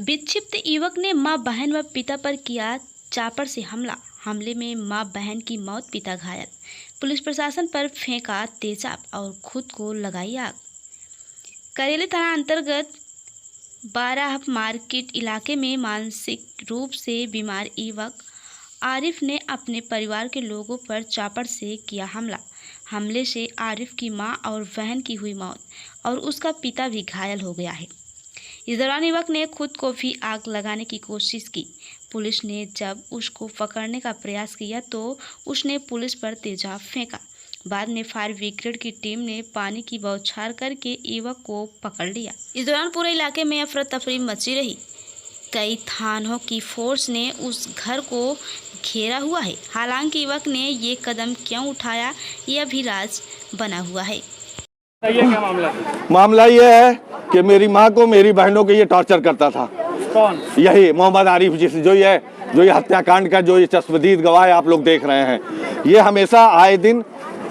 विक्षिप्त युवक ने मां, बहन व पिता पर किया चापर से हमले में मां, बहन की मौत, पिता घायल। पुलिस प्रशासन पर फेंका तेजाब और खुद को लगाई आग। करेली थाना अंतर्गत बारह मार्केट इलाके में मानसिक रूप से बीमार युवक आरिफ ने अपने परिवार के लोगों पर चापर से किया हमले से आरिफ की मां और बहन की हुई मौत और उसका पिता भी घायल हो गया है। इस दौरान युवक ने खुद को भी आग लगाने की कोशिश की। पुलिस ने जब उसको पकड़ने का प्रयास किया तो उसने पुलिस पर तेजाब फेंका। बाद में फायर ब्रिगेड की टीम ने पानी की बौछार करके युवक को पकड़ लिया। इस दौरान पूरे इलाके में अफरा तफरी मची रही। कई थानों की फोर्स ने उस घर को घेरा हुआ है। हालांकि युवक ने ये कदम क्यों उठाया, यह भी राज बना हुआ है। क्या मामला ये है कि मेरी माँ को, मेरी बहनों को ये टॉर्चर करता था। कौन? यही मोहम्मद आरिफ, जो ये हत्याकांड का जो ये चश्मदीद गवाह आप लोग देख रहे हैं। ये हमेशा आए दिन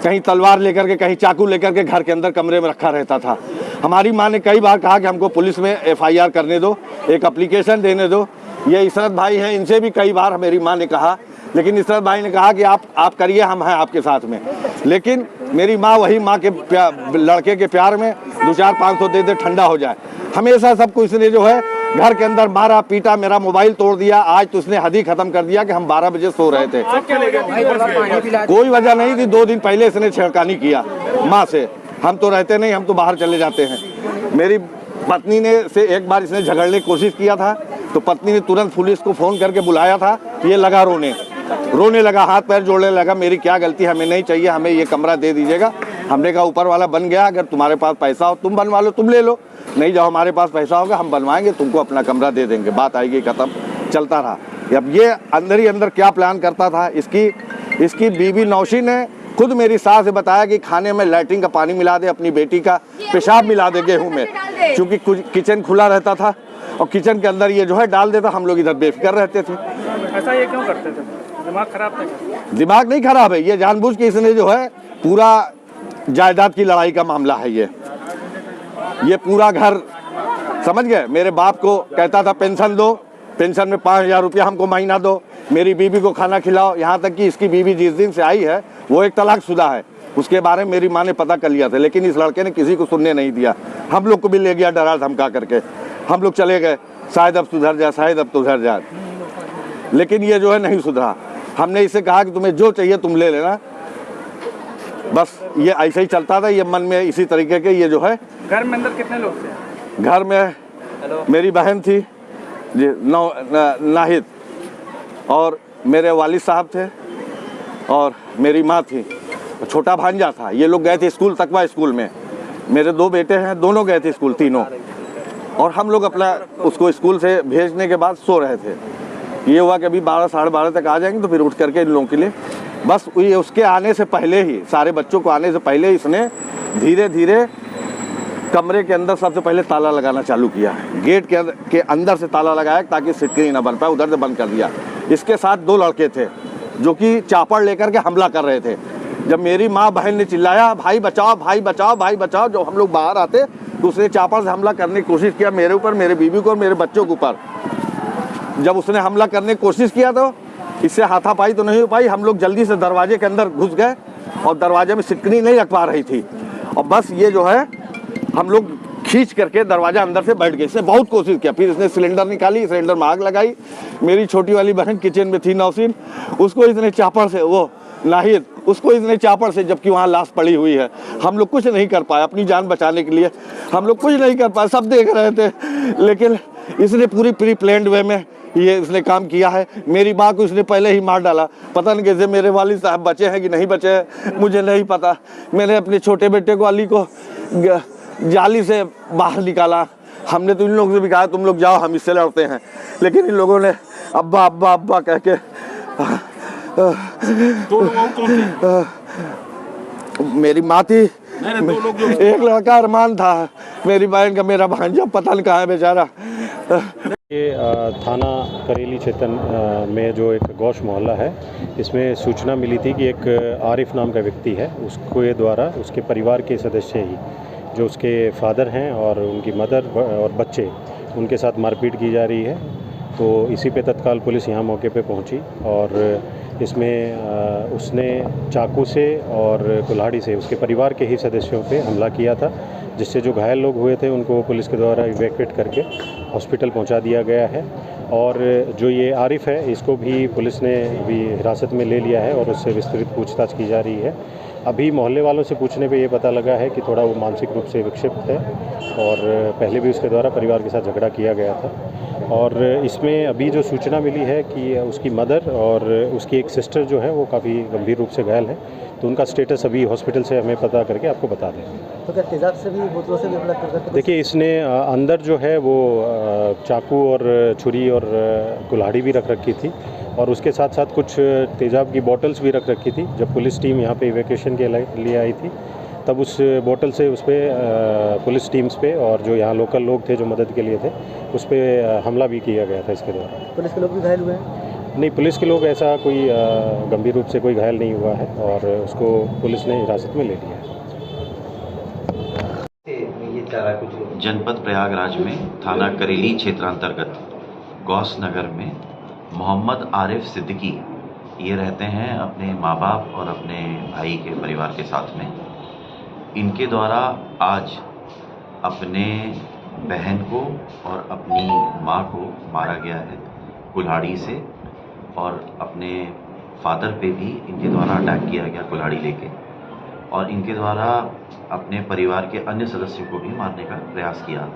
कहीं तलवार लेकर के, कहीं चाकू लेकर के घर के अंदर कमरे में रखा रहता था। हमारी माँ ने कई बार कहा कि हमको पुलिस में FIR करने दो, एक एप्लीकेशन देने दो। ये इशरत भाई हैं, इनसे भी कई बार मेरी माँ ने कहा, लेकिन इशरत भाई ने कहा कि आप करिए, हम हैं आपके साथ में। लेकिन मेरी माँ वही माँ के लड़के के प्यार में 200-500 दे दे, ठंडा हो जाए। हमेशा सबको इसने जो है घर के अंदर मारा पीटा, मेरा मोबाइल तोड़ दिया। आज तो उसने हद ही खत्म कर दिया कि हम 12 बजे सो रहे थे। कोई वजह नहीं थी। 2 दिन पहले इसने छेड़खानी किया माँ से। हम तो रहते नहीं, हम तो बाहर चले जाते हैं। मेरी पत्नी ने से एक बार इसने झगड़ने की कोशिश किया था, तो पत्नी ने तुरंत पुलिस को फ़ोन करके बुलाया था। ये लगा रोने लगा, हाथ पैर जोड़ने लगा, मेरी क्या गलती, हमें नहीं चाहिए, हमें ये कमरा दे दीजिएगा। हमने कहा ऊपर वाला बन गया, अगर तुम्हारे पास पैसा हो तुम बनवा लो, तुम ले लो, नहीं जाओ हमारे पास पैसा होगा हम बनवाएंगे, तुमको अपना कमरा दे देंगे, बात आएगी खत्म। चलता रहा। अब ये अंदर ही अंदर क्या प्लान करता था, इसकी बीवी नौशी ने खुद मेरी सास से बताया कि खाने में लैट्रिन का पानी मिला दे, अपनी बेटी का पेशाब मिला दे गेहूँ में, क्योंकि किचन खुला रहता था और किचन के अंदर ये जो है डाल देता। हम लोग इधर बेफिक्र रहते थे। ऐसा ये क्यों करते थे? दिमाग खराब था? दिमाग नहीं खराब है, ये जानबूझ के इसने जो है पूरा जायदाद की लड़ाई का मामला है। ये पूरा घर समझ गए। मेरे बाप को कहता था पेंशन दो, पेंशन में 5000 रुपया हमको महीना दो, मेरी बीवी को खाना खिलाओ। यहाँ तक कि इसकी बीवी जिस दिन से आई है वो एक तलाकशुदा है, उसके बारे में मेरी माँ ने पता कर लिया था, लेकिन इस लड़के ने किसी को सुनने नहीं दिया। हम लोग को भी ले गया डरा धमका करके, हम लोग चले गए, शायद अब सुधर जाए, शायद अब सुधर जाए, लेकिन ये जो है नहीं सुधरा। हमने इसे कहा कि तुम्हें जो चाहिए तुम ले लेना। बस ये ऐसे ही चलता था, ये मन में इसी तरीके के ये जो है। घर में अंदर कितने लोग थे? घर में मेरी बहन थी जी, नाहिद, और मेरे वालिद साहब थे, और मेरी माँ थी, छोटा भांजा था। ये लोग गए थे स्कूल, तकवा स्कूल में। मेरे 2 बेटे हैं, दोनों गए थे स्कूल, तीनों। और हम लोग अपना उसको स्कूल से भेजने के बाद सो रहे थे। ये हुआ कि अभी 12 साढ़े 12 तक आ जाएंगे, तो फिर उठ करके इन लोगों के लिए बस ये उसके आने से पहले ही, सारे बच्चों को आने से पहले इसने धीरे धीरे कमरे के अंदर सबसे पहले ताला लगाना चालू किया। गेट के अंदर से ताला लगाया ताकि सिटकनी ना बन पाए, उधर से बंद कर दिया। इसके साथ 2 लड़के थे जो कि चापड़ लेकर के हमला कर रहे थे। जब मेरी माँ बहन ने चिल्लाया भाई बचाओ, भाई बचाओ, भाई बचाओ, जब हम लोग बाहर आते तो उसने चापड़ से हमला करने की कोशिश किया मेरे ऊपर, मेरे बीवी को और मेरे बच्चों के ऊपर। जब उसने हमला करने की कोशिश किया तो इससे हाथापाई तो नहीं हो पाई। हम लोग जल्दी से दरवाजे के अंदर घुस गए और दरवाजे में सिटकनी नहीं रख पा रही थी, और बस ये जो है हम लोग खींच करके दरवाजा अंदर से बैठ गए। इसने बहुत कोशिश किया, फिर इसने सिलेंडर निकाली, सिलेंडर में आग लगाई। मेरी छोटी वाली बहन किचन में थी, नौसीन, उसको इसने चापड़ से, वो नाहिद, उसको इसने चापड़ से, जबकि वहाँ लाश पड़ी हुई है। हम लोग कुछ नहीं कर पाए अपनी जान बचाने के लिए, हम लोग कुछ नहीं कर पाए, सब देख रहे थे, लेकिन इसने पूरी प्री प्लान्ड वे में ये इसने काम किया है। मेरी माँ को इसने पहले ही मार डाला। पता नहीं कैसे मेरे वालिद साहब बचे हैं कि नहीं बचे हैं, मुझे नहीं पता। मैंने अपने छोटे बेटे को, अली को, जाली से बाहर निकाला। हमने तो इन लोगों से भी कहा तुम लोग जाओ, हम इससे लड़ते हैं, लेकिन इन लोगों ने अब्बा अब्बा अब्बा कह के मेरी माँ थी, एक लड़का अरमान था, मेरी बहन का, मेरा भांजा पता नहीं कहाँ है बेचारा। ये थाना करेली क्षेत्र में जो एक गौश मोहल्ला है, इसमें सूचना मिली थी कि एक आरिफ नाम का व्यक्ति है, उसके द्वारा उसके परिवार के सदस्य ही, जो उसके फादर हैं और उनकी मदर और बच्चे, उनके साथ मारपीट की जा रही है। तो इसी पे तत्काल पुलिस यहाँ मौके पे पहुँची और इसमें उसने चाकू से और कुल्हाड़ी से उसके परिवार के ही सदस्यों पे हमला किया था, जिससे जो घायल लोग हुए थे उनको पुलिस के द्वारा इवैक्यूएट करके हॉस्पिटल पहुंचा दिया गया है। और जो ये आरिफ है इसको भी पुलिस ने अभी हिरासत में ले लिया है और उससे विस्तृत पूछताछ की जा रही है। अभी मोहल्ले वालों से पूछने पे ये पता लगा है कि थोड़ा वो मानसिक रूप से विक्षिप्त है और पहले भी उसके द्वारा परिवार के साथ झगड़ा किया गया था। और इसमें अभी जो सूचना मिली है कि उसकी मदर और उसकी एक सिस्टर जो है वो काफ़ी गंभीर रूप से घायल है, तो उनका स्टेटस अभी हॉस्पिटल से हमें पता करके आपको बता देंगे। तो क्या तेजाब से भी बोतलों से भी हमला कर? देखिए, इसने अंदर जो है वो चाकू और छुरी और कुल्हाड़ी भी रख रखी थी और उसके साथ साथ कुछ तेजाब की बोतल्स भी रख रखी थी। जब पुलिस टीम यहाँ पे इवैक्यूएशन के लिए आई थी तब उस बोतल से उस पर पुलिस टीम्स पे और जो यहाँ लोकल लोग थे जो मदद के लिए थे उस पर हमला भी किया गया था इसके द्वारा। पुलिस के लोग भी घायल हुए हैं? नहीं, पुलिस के लोग ऐसा कोई गंभीर रूप से कोई घायल नहीं हुआ है और उसको पुलिस ने हिरासत में ले लिया है। जनपद प्रयागराज में थाना करेली क्षेत्रांतर्गत गौस नगर में मोहम्मद आरिफ सिद्दीकी ये रहते हैं अपने माँ बाप और अपने भाई के परिवार के साथ में। इनके द्वारा आज अपने बहन को और अपनी माँ को मारा गया है कुल्हाड़ी से और अपने फादर पे भी इनके द्वारा अटैक किया गया कुल्हाड़ी लेके और इनके द्वारा अपने परिवार के अन्य सदस्यों को भी मारने का प्रयास किया।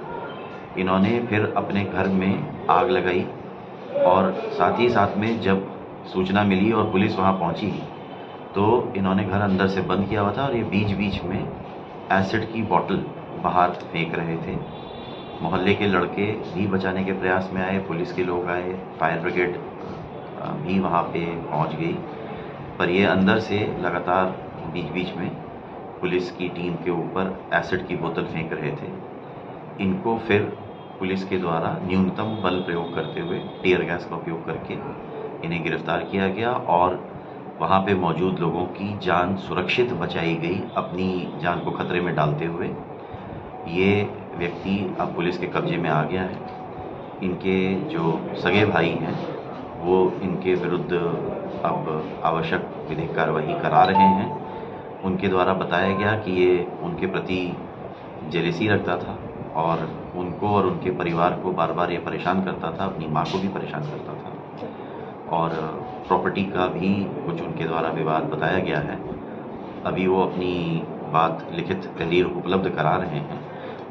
इन्होंने फिर अपने घर में आग लगाई और साथ ही साथ में जब सूचना मिली और पुलिस वहाँ पहुँची तो इन्होंने घर अंदर से बंद किया हुआ था और ये बीच बीच में एसिड की बोतल बाहर फेंक रहे थे। मोहल्ले के लड़के भी बचाने के प्रयास में आए, पुलिस के लोग आए, फायर ब्रिगेड भी वहाँ पे पहुँच गई, पर ये अंदर से लगातार बीच बीच में पुलिस की टीम के ऊपर एसिड की बोतल फेंक रहे थे। इनको फिर पुलिस के द्वारा न्यूनतम बल प्रयोग करते हुए टीयर गैस का उपयोग करके इन्हें गिरफ्तार किया गया और वहाँ पे मौजूद लोगों की जान सुरक्षित बचाई गई, अपनी जान को खतरे में डालते हुए। ये व्यक्ति अब पुलिस के कब्जे में आ गया है। इनके जो सगे भाई हैं वो इनके विरुद्ध अब आवश्यक विधिक कार्रवाई करा रहे हैं। उनके द्वारा बताया गया कि ये उनके प्रति जेलसी रखता था और उनको और उनके परिवार को बार बार ये परेशान करता था, अपनी माँ को भी परेशान करता था और प्रॉपर्टी का भी कुछ उनके द्वारा विवाद बताया गया है। अभी वो अपनी बात लिखित तहरीर उपलब्ध करा रहे हैं।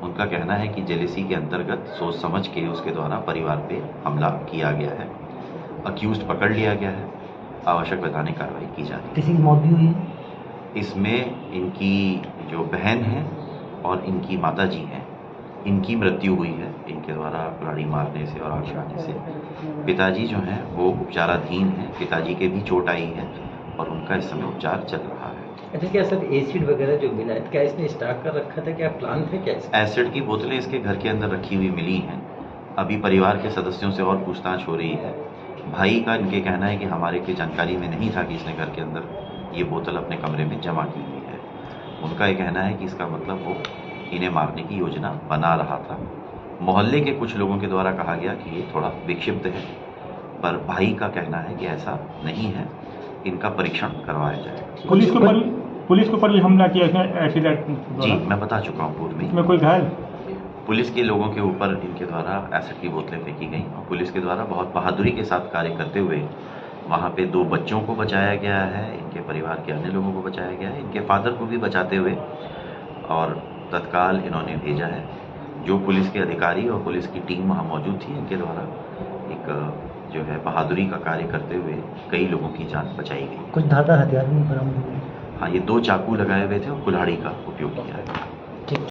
उनका कहना है कि जेलसी के अंतर्गत सोच समझ के उसके द्वारा परिवार पे हमला किया गया है। अक्यूज्ड पकड़ लिया गया है, आवश्यक वैधानिक कार्रवाई की जा रही है। किसी की मौत भी हुई है? इसमें इनकी जो बहन है और इनकी माता जी हैं, इनकी मृत्यु हुई है इनके द्वारा कुल्हाड़ी मारने से और आग लगाने से। पिताजी जो हैं वो उपचाराधीन हैं, पिताजी के भी चोट आई है और उनका इस समय उपचार चल रहा है। अच्छा, क्या सर एसिड वगैरह जो मिला है, क्या इसने स्टॉक कर रखा था, क्या प्लान था क्या? एसिड की बोतलें इसके घर के अंदर रखी हुई मिली हैं। अभी परिवार के सदस्यों से और पूछताछ हो रही है। भाई का इनके कहना है कि हमारे की जानकारी में नहीं था कि इसने घर के अंदर ये बोतल अपने कमरे में जमा की हुई है। उनका ये कहना है कि इसका मतलब वो इन्हें मारने की योजना बना रहा था। मोहल्ले के कुछ लोगों के द्वारा कहा गया कि ये थोड़ा विक्षिप्त है, पर भाई का कहना है कि ऐसा नहीं है, इनका परीक्षण करवाया जाए। पुलिस के ऊपर भी हमला किया एसिड? जी, मैं बता चुका हूँ पूर्व में। इसमें कोई घायल? पुलिस के लोगों के ऊपर इनके द्वारा एसिड की बोतलें फेंकी गई और पुलिस के द्वारा बहुत बहादुरी के साथ कार्य करते हुए वहाँ पे 2 बच्चों को बचाया गया है, इनके परिवार के अन्य लोगों को बचाया गया है, इनके फादर को भी बचाते हुए और तत्काल इन्होंने भेजा है। जो पुलिस के अधिकारी और पुलिस की टीम वहाँ मौजूद थी, इनके द्वारा एक जो है बहादुरी का कार्य करते हुए कई लोगों की जान बचाई गई। कुछ धारदार हथियार भी बरामद हुए? हाँ, ये 2 चाकू लगाए हुए थे और कुल्हाड़ी का उपयोग किया है।